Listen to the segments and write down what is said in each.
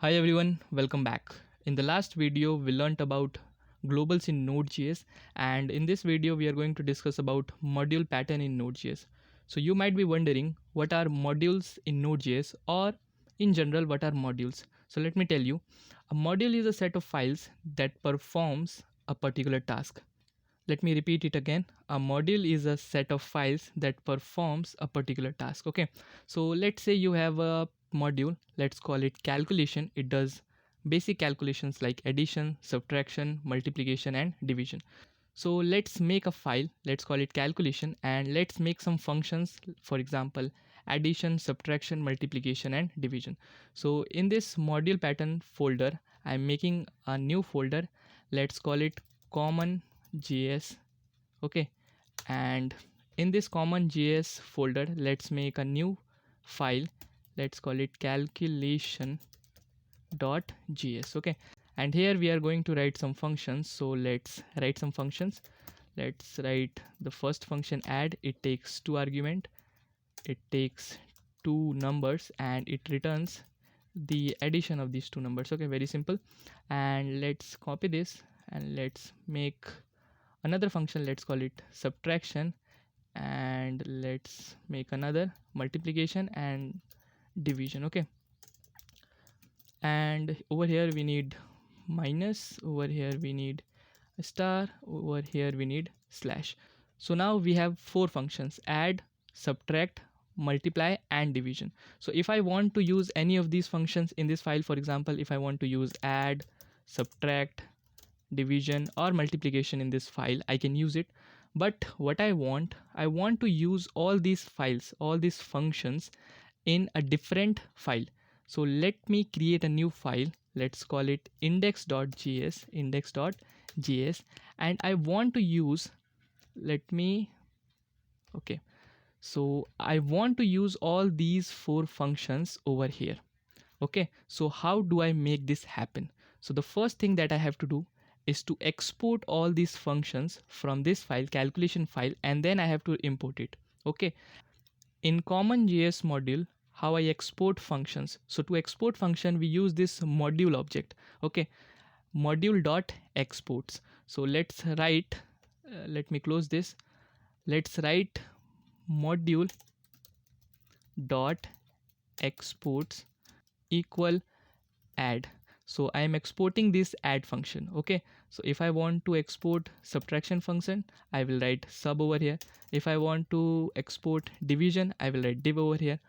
Hi everyone, welcome back. In the last video, we learnt about globals in Node.js, and in this video, we are going to discuss about module pattern in Node.js. So you might be wondering what are modules in Node.js, or in general, what are modules? So let me tell you, a module is a set of files that performs a particular task. Let me repeat it again. A module is a set of files that performs a particular task. Okay, so let's say you have a module, let's call it calculation. It does basic calculations like addition, subtraction, multiplication and division. So let's make a file, let's call it calculation, and let's make some functions, for example addition, subtraction, multiplication and division. So in this module pattern folder, I'm making a new folder. Let's call it CommonJS. Okay, and in this CommonJS folder, let's make a new file. Let's call it calculation.js. Okay, and here we are going to write some functions. So let's write some functions. Let's write the first function add. It takes 2 argument, it takes 2 numbers, and it returns the addition of these 2 numbers. Okay, very simple. And let's copy this and let's make another function. Let's call it subtraction, and let's make another multiplication and division. Okay, and over here we need minus, over here we need a star, over here we need slash. So now we have 4 functions: add, subtract, multiply and division. So if I want to use any of these functions in this file, for example if I want to use add, subtract, division or multiplication in this file, I can use it. But what I want to use all these files, all these functions in a different file. So let me create a new file. Let's call it index.js, and I want to use, okay, so I want to use all these 4 functions over here. Okay, so how do I make this happen? So the first thing that I have to do is to export all these functions from this file, calculation file, and then I have to import it. Okay, in CommonJS module, how I export functions. So to export function, we use this module object. Okay, module dot exports. So let's write, let me close this. Let's write module dot exports equal add. So I am exporting this add function. Okay, so if I want to export subtraction function, I will write sub over here. If I want to export division, I will write div over here.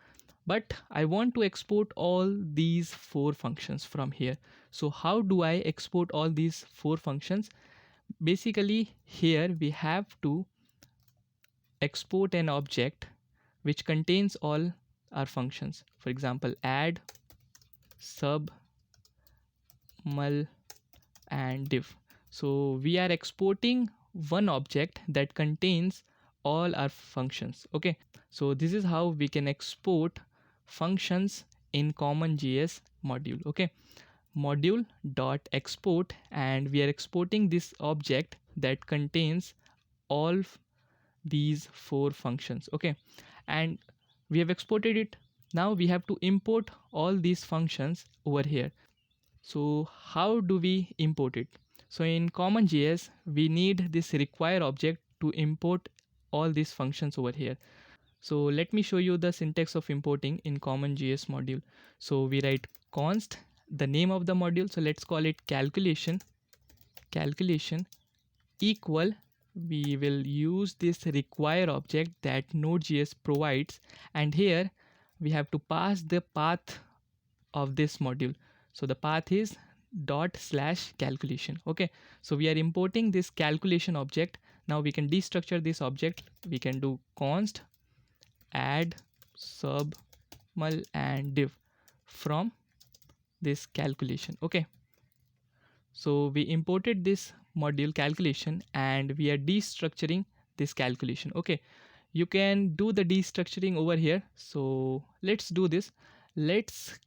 But I want to export all these 4 functions from here. So how do I export all these 4 functions? Basically here we have to export an object which contains all our functions. For example, add, sub, mul and div. So we are exporting one object that contains all our functions. Okay, so this is how we can export functions in CommonJS module. Okay, module dot export, and we are exporting this object that contains all these 4 functions. Okay, and we have exported it. Now we have to import all these functions over here. So how do we import it? So in CommonJS, we need this require object to import all these functions over here. So let me show you the syntax of importing in CommonJS module. So we write const, the name of the module. So let's call it calculation equal. We will use this require object that Node.js provides, and here we have to pass the path of this module. So the path is /calculation. Okay, so we are importing this calculation object. Now we can destructure this object. We can do const add, sub, mul and div from this calculation. Okay, so we imported this module calculation and we are destructuring this calculation. Okay, you can do the destructuring over here. So let's do this. Let's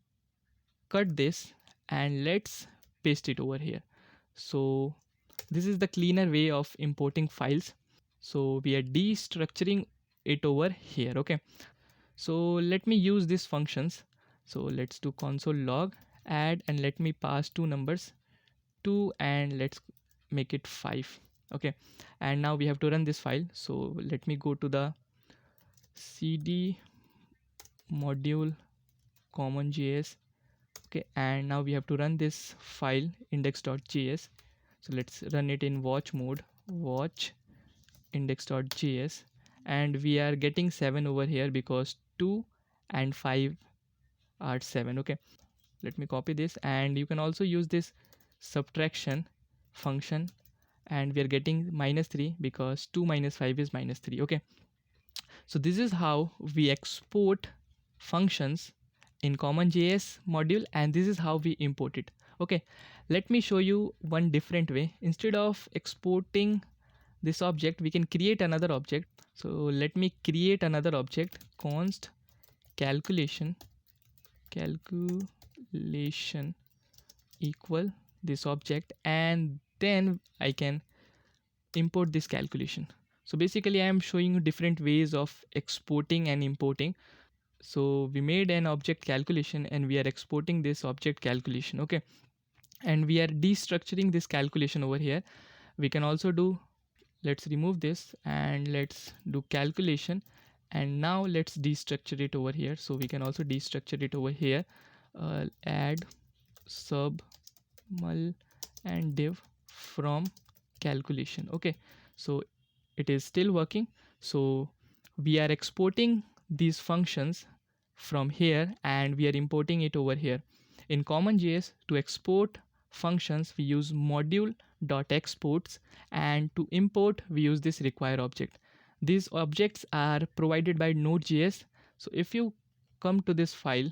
cut this and let's paste it over here. So this is the cleaner way of importing files. So we are destructuring it over here. Okay, so let me use these functions. So let's do console log add, and let me pass two numbers, 2 and let's make it 5. Okay, and now we have to run this file. So let me go to the cd module CommonJS. Okay, and now we have to run this file index.js. So let's run it in watch mode, watch index.js, and we are getting 7 over here because 2 and 5 are 7. Okay, let me copy this, and you can also use this subtraction function, and we are getting -3 because 2 minus 5 is -3. Okay, so this is how we export functions in CommonJS module, and this is how we import it. Okay, let me show you one different way. Instead of exporting this object, we can create another object. So let me create another object, const calculation equal this object, and then I can import this calculation. So basically I am showing you different ways of exporting and importing. So we made an object calculation and we are exporting this object calculation. Okay, and we are destructuring this calculation over here. We can also do, let's remove this and let's do calculation, and now let's destructure it over here. So we can also destructure it over here, add sub mul and div from calculation. Okay, so it is still working. So we are exporting these functions from here and we are importing it over here. In CommonJS, to export functions we use module.exports, and to import we use this require object. These objects are provided by NodeJS. So if you come to this file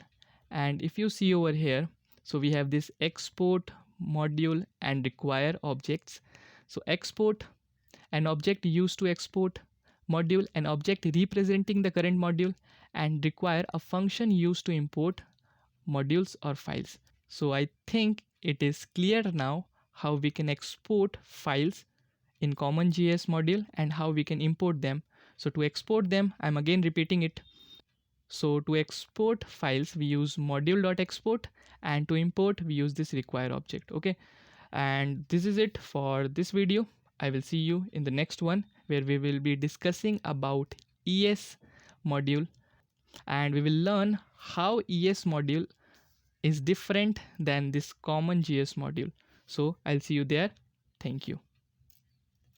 and if you see over here, so we have this export module and require objects. So export, an object used to export, module, an object representing the current module, and require, a function used to import modules or files. So I think it is clear now how we can export files in CommonJS module and how we can import them. So to export them, I'm again repeating it. So to export files we use module.export, and to import we use this require object. Okay, and this is it for this video. I will see you in the next one where we will be discussing about ES module, and we will learn how ES module is different than this CommonJS module. So I'll see you there. Thank you.